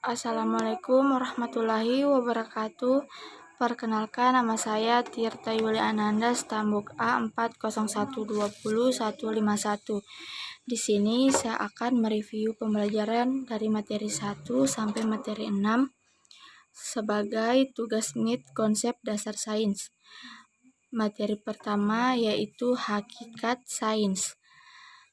Assalamualaikum warahmatullahi wabarakatuh. Perkenalkan, nama saya Tirta Yuli Ananda, Stambuk A 40120-151. Di sini saya akan mereview pembelajaran dari materi 1 sampai materi 6 sebagai tugas MIT konsep dasar sains. Materi pertama yaitu hakikat sains.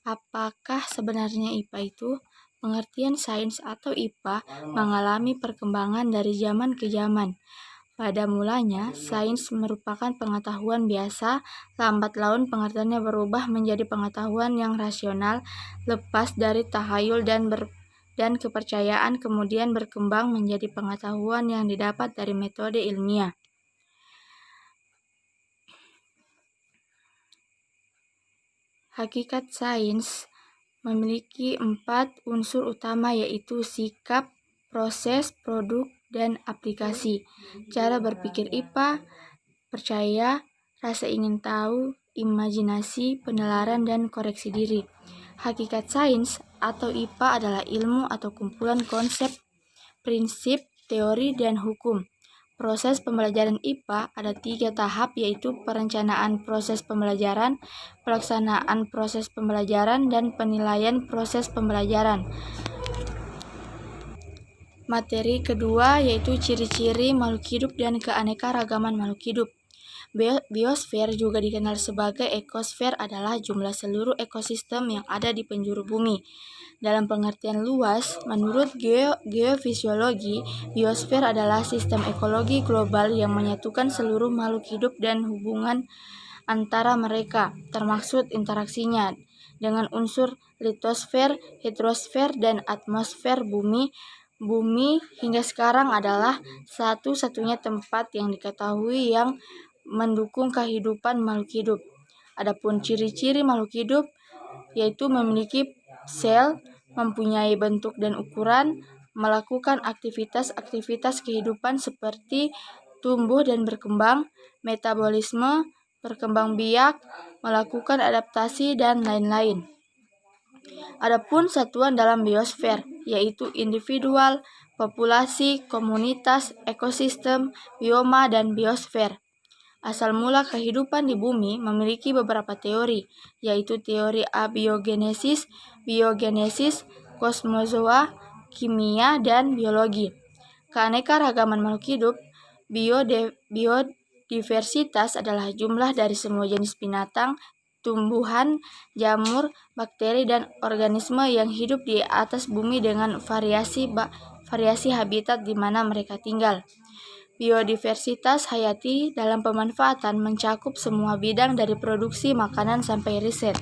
Apakah sebenarnya IPA itu? Pengertian sains atau IPA mengalami perkembangan dari zaman ke zaman. Pada mulanya, sains merupakan pengetahuan biasa, lambat laun pengertiannya berubah menjadi pengetahuan yang rasional, lepas dari tahayul dan kepercayaan, kemudian berkembang menjadi pengetahuan yang didapat dari metode ilmiah. Hakikat sains memiliki 4 unsur utama, yaitu sikap, proses, produk, dan aplikasi. Cara berpikir IPA, percaya, rasa ingin tahu, imajinasi, penalaran, dan koreksi diri. Hakikat sains atau IPA adalah ilmu atau kumpulan konsep, prinsip, teori, dan hukum. Proses pembelajaran IPA ada 3 tahap, yaitu perencanaan proses pembelajaran, pelaksanaan proses pembelajaran, dan penilaian proses pembelajaran. Materi kedua yaitu ciri-ciri makhluk hidup dan keanekaragaman makhluk hidup. Biosfer, juga dikenal sebagai ekosfer, adalah jumlah seluruh ekosistem yang ada di penjuru bumi. Dalam pengertian luas, menurut geofisiologi, biosfer adalah sistem ekologi global yang menyatukan seluruh makhluk hidup dan hubungan antara mereka, termasuk interaksinya dengan unsur litosfer, hidrosfer, dan atmosfer bumi. Bumi hingga sekarang adalah satu-satunya tempat yang diketahui yang mendukung kehidupan makhluk hidup. Adapun ciri-ciri makhluk hidup yaitu memiliki sel, mempunyai bentuk dan ukuran, melakukan aktivitas kehidupan seperti tumbuh dan berkembang, metabolisme, berkembang biak, melakukan adaptasi, dan lain-lain. Adapun satuan dalam biosfer yaitu individual, populasi, komunitas, ekosistem, bioma, dan biosfer. Asal mula kehidupan di bumi memiliki beberapa teori, yaitu teori abiogenesis, biogenesis, kosmozoa, kimia, dan biologi. Keanekaragaman makhluk hidup, biodiversitas adalah jumlah dari semua jenis binatang, tumbuhan, jamur, bakteri, dan organisme yang hidup di atas bumi dengan variasi habitat di mana mereka tinggal. Biodiversitas hayati dalam pemanfaatan mencakup semua bidang dari produksi makanan sampai riset.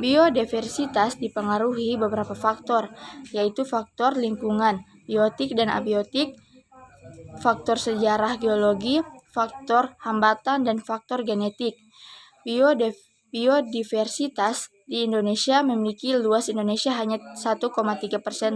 Biodiversitas dipengaruhi beberapa faktor, yaitu faktor lingkungan, biotik dan abiotik, faktor sejarah geologi, faktor hambatan, dan faktor genetik. Biodiversitas di Indonesia memiliki luas Indonesia hanya 1,3%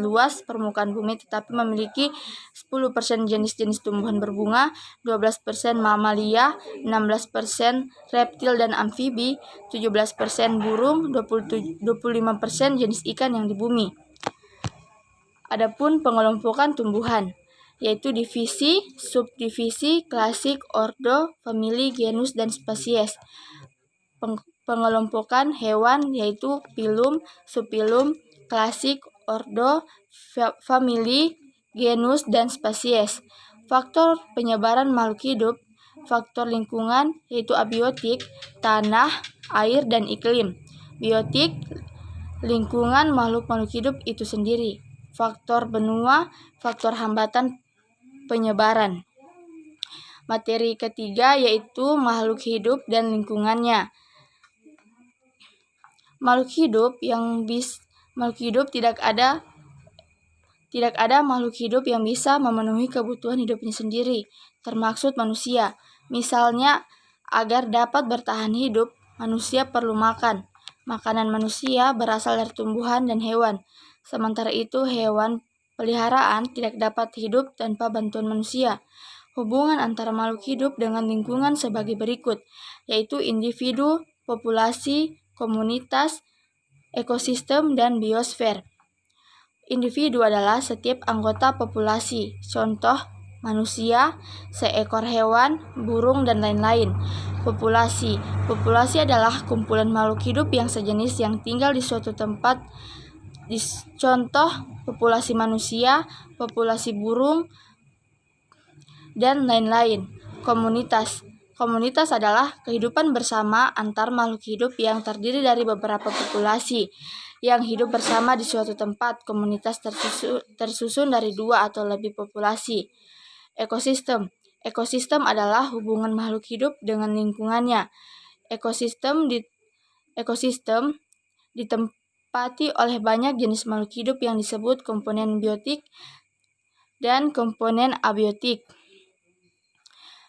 luas permukaan bumi, tetapi memiliki 10% jenis-jenis tumbuhan berbunga, 12% mamalia, 16% reptil dan amfibi, 17% burung, 25% jenis ikan yang di bumi. Adapun pengelompokan tumbuhan yaitu divisi, subdivisi, klasik, ordo, famili, genus, dan spesies. Pengelompokan hewan yaitu filum, subfilum, klasik, ordo, famili, genus, dan spesies. Faktor penyebaran makhluk hidup, faktor lingkungan yaitu abiotik, tanah, air, dan iklim. Biotik, lingkungan makhluk hidup itu sendiri. Faktor benua, faktor hambatan penyebaran. Materi ketiga yaitu makhluk hidup dan lingkungannya. Makhluk hidup tidak ada makhluk hidup yang bisa memenuhi kebutuhan hidupnya sendiri, termaksud manusia. Misalnya, agar dapat bertahan hidup, manusia perlu makan. Makanan manusia berasal dari tumbuhan dan hewan. Sementara itu, hewan peliharaan tidak dapat hidup tanpa bantuan manusia. Hubungan antara makhluk hidup dengan lingkungan sebagai berikut, yaitu individu, populasi, komunitas, ekosistem, dan biosfer. Individu adalah setiap anggota populasi, contoh manusia, seekor hewan, burung, dan lain-lain. Populasi adalah kumpulan makhluk hidup yang sejenis yang tinggal di suatu tempat. Contoh populasi manusia, populasi burung, dan lain-lain. Komunitas adalah kehidupan bersama antar makhluk hidup yang terdiri dari beberapa populasi yang hidup bersama di suatu tempat. Komunitas tersusun dari 2 atau lebih populasi. Ekosistem adalah hubungan makhluk hidup dengan lingkungannya. Ekosistem ditempati oleh banyak jenis makhluk hidup yang disebut komponen biotik dan komponen abiotik.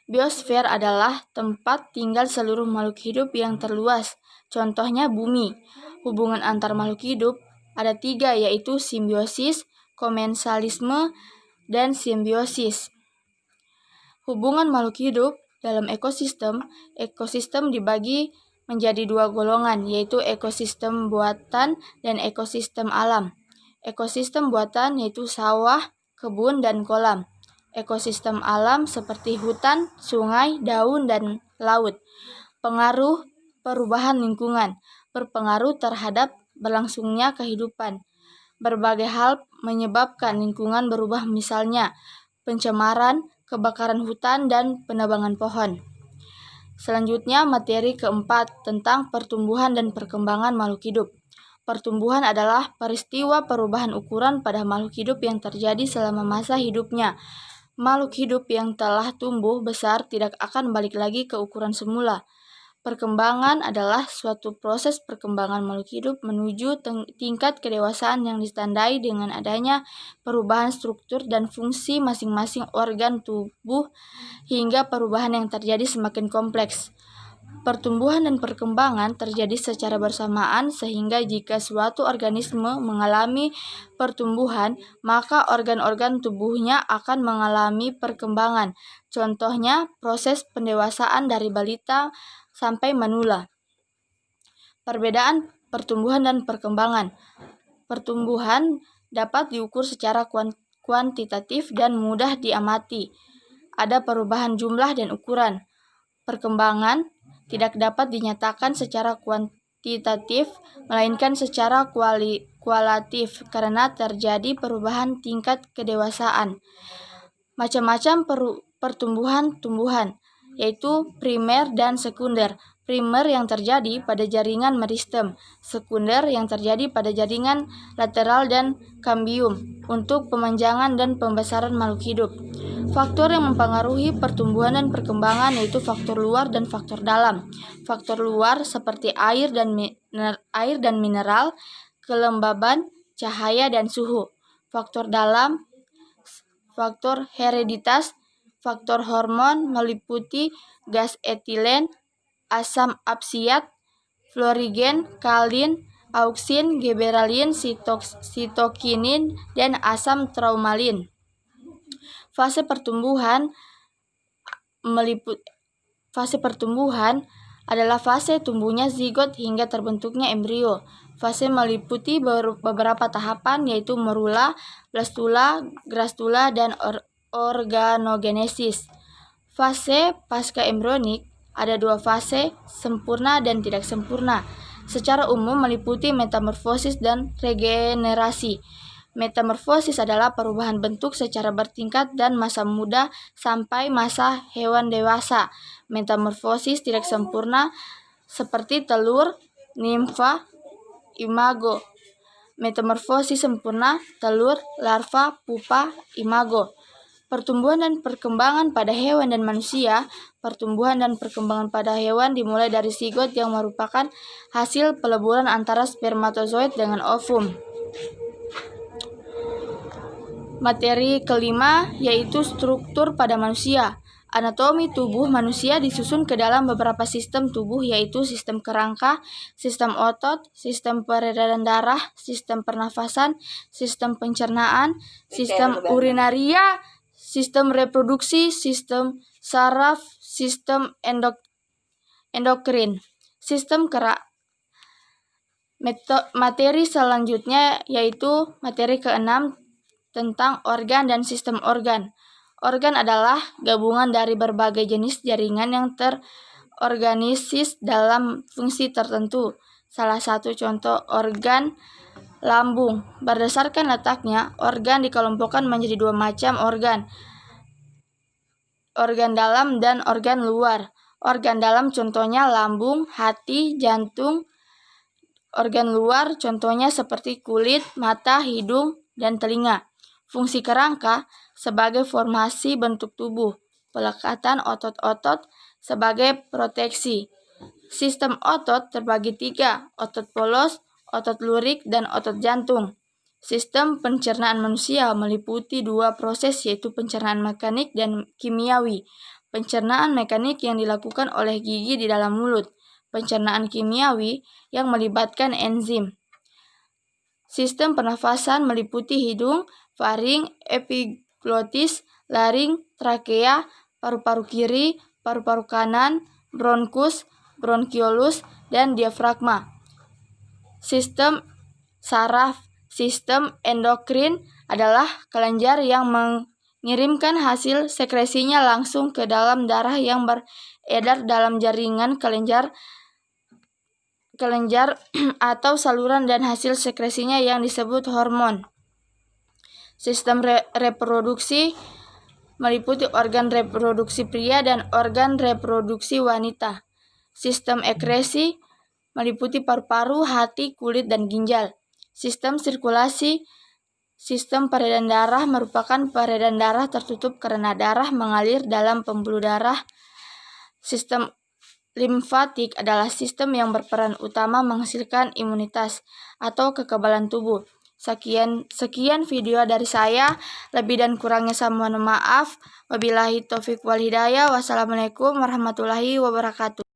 Biosfer adalah tempat tinggal seluruh makhluk hidup yang terluas. Contohnya bumi. Hubungan antar makhluk hidup ada 3, yaitu simbiosis, komensalisme, dan simbiosis. Hubungan makhluk hidup dalam ekosistem dibagi menjadi 2 golongan, yaitu ekosistem buatan dan ekosistem alam. Ekosistem buatan yaitu sawah, kebun, dan kolam. Ekosistem alam seperti hutan, sungai, daun, dan laut. Pengaruh perubahan lingkungan berpengaruh terhadap berlangsungnya kehidupan. Berbagai hal menyebabkan lingkungan berubah, misalnya pencemaran, kebakaran hutan, dan penebangan pohon. Selanjutnya, materi keempat tentang pertumbuhan dan perkembangan makhluk hidup. Pertumbuhan adalah peristiwa perubahan ukuran pada makhluk hidup yang terjadi selama masa hidupnya. Makhluk hidup yang telah tumbuh besar tidak akan balik lagi ke ukuran semula. Perkembangan adalah suatu proses perkembangan makhluk hidup menuju tingkat kedewasaan yang ditandai dengan adanya perubahan struktur dan fungsi masing-masing organ tubuh hingga perubahan yang terjadi semakin kompleks. Pertumbuhan dan perkembangan terjadi secara bersamaan, sehingga jika suatu organisme mengalami pertumbuhan, maka organ-organ tubuhnya akan mengalami perkembangan. Contohnya, proses pendewasaan dari balita sampai manula. Perbedaan pertumbuhan dan perkembangan. Pertumbuhan dapat diukur secara kuantitatif dan mudah diamati. Ada perubahan jumlah dan ukuran. Perkembangan tidak dapat dinyatakan secara kuantitatif, melainkan secara kualitatif karena terjadi perubahan tingkat kedewasaan. Macam-macam pertumbuhan, yaitu primer dan sekunder. Primer yang terjadi pada jaringan meristem, sekunder yang terjadi pada jaringan lateral dan kambium untuk pemanjangan dan pembesaran makhluk hidup. Faktor yang mempengaruhi pertumbuhan dan perkembangan yaitu faktor luar dan faktor dalam. Faktor luar seperti air dan mineral, kelembaban, cahaya, dan suhu. Faktor dalam, faktor hereditas, faktor hormon meliputi gas etilen, asam absiat, fluorigen, kalin, auksin, giberalin, sitokinin, dan asam traumalin. Fase pertumbuhan adalah fase tumbuhnya zigot hingga terbentuknya embrio. Fase meliputi beberapa tahapan, yaitu morula, blastula, gastrula, dan organogenesis. Fase pasca embrionik ada 2 fase, sempurna dan tidak sempurna. Secara umum meliputi metamorfosis dan regenerasi. Metamorfosis adalah perubahan bentuk secara bertingkat dan masa muda sampai masa hewan dewasa. Metamorfosis tidak sempurna seperti telur, nimfa, imago. Metamorfosis sempurna, telur, larva, pupa, imago. Pertumbuhan dan perkembangan pada hewan dan manusia. Pertumbuhan dan perkembangan pada hewan dimulai dari zigot yang merupakan hasil peleburan antara spermatozoid dengan ovum. Materi kelima yaitu struktur pada manusia. Anatomi tubuh manusia disusun ke dalam beberapa sistem tubuh, yaitu sistem kerangka, sistem otot, sistem peredaran darah, sistem pernafasan, sistem pencernaan, sistem urinaria, sistem reproduksi, sistem saraf, sistem endokrin. Materi selanjutnya yaitu materi ke-6 tentang organ dan sistem organ. Organ adalah gabungan dari berbagai jenis jaringan yang terorganisis dalam fungsi tertentu. Salah satu contoh organ lambung. Berdasarkan letaknya, organ dikelompokkan menjadi dua macam organ dalam dan organ luar. Organ dalam contohnya lambung, hati, jantung. Organ luar contohnya seperti kulit, mata, hidung, dan telinga. Fungsi kerangka sebagai formasi bentuk tubuh, pelekatan otot-otot sebagai proteksi. Sistem otot terbagi 3, otot polos, otot lurik, dan otot jantung. Sistem pencernaan manusia meliputi 2 proses yaitu pencernaan mekanik dan kimiawi. Pencernaan mekanik yang dilakukan oleh gigi di dalam mulut. Pencernaan kimiawi yang melibatkan enzim. Sistem pernafasan meliputi hidung, faring, epiglotis, laring, trakea, paru-paru kiri, paru-paru kanan, bronkus, bronkiolus, dan diafragma. Sistem saraf. Sistem endokrin adalah kelenjar yang mengirimkan hasil sekresinya langsung ke dalam darah yang beredar dalam jaringan kelenjar atau saluran dan hasil sekresinya yang disebut hormon. Sistem reproduksi meliputi organ reproduksi pria dan organ reproduksi wanita. Sistem ekresi meliputi paru-paru, hati, kulit, dan ginjal. Sistem sirkulasi. Sistem peredaran darah merupakan peredaran darah tertutup karena darah mengalir dalam pembuluh darah. Sistem limfatik adalah sistem yang berperan utama menghasilkan imunitas atau kekebalan tubuh. Sekian video dari saya. Lebih dan kurangnya saya mohon maaf. Wabillahi taufiq wal hidayah. Wassalamualaikum warahmatullahi wabarakatuh.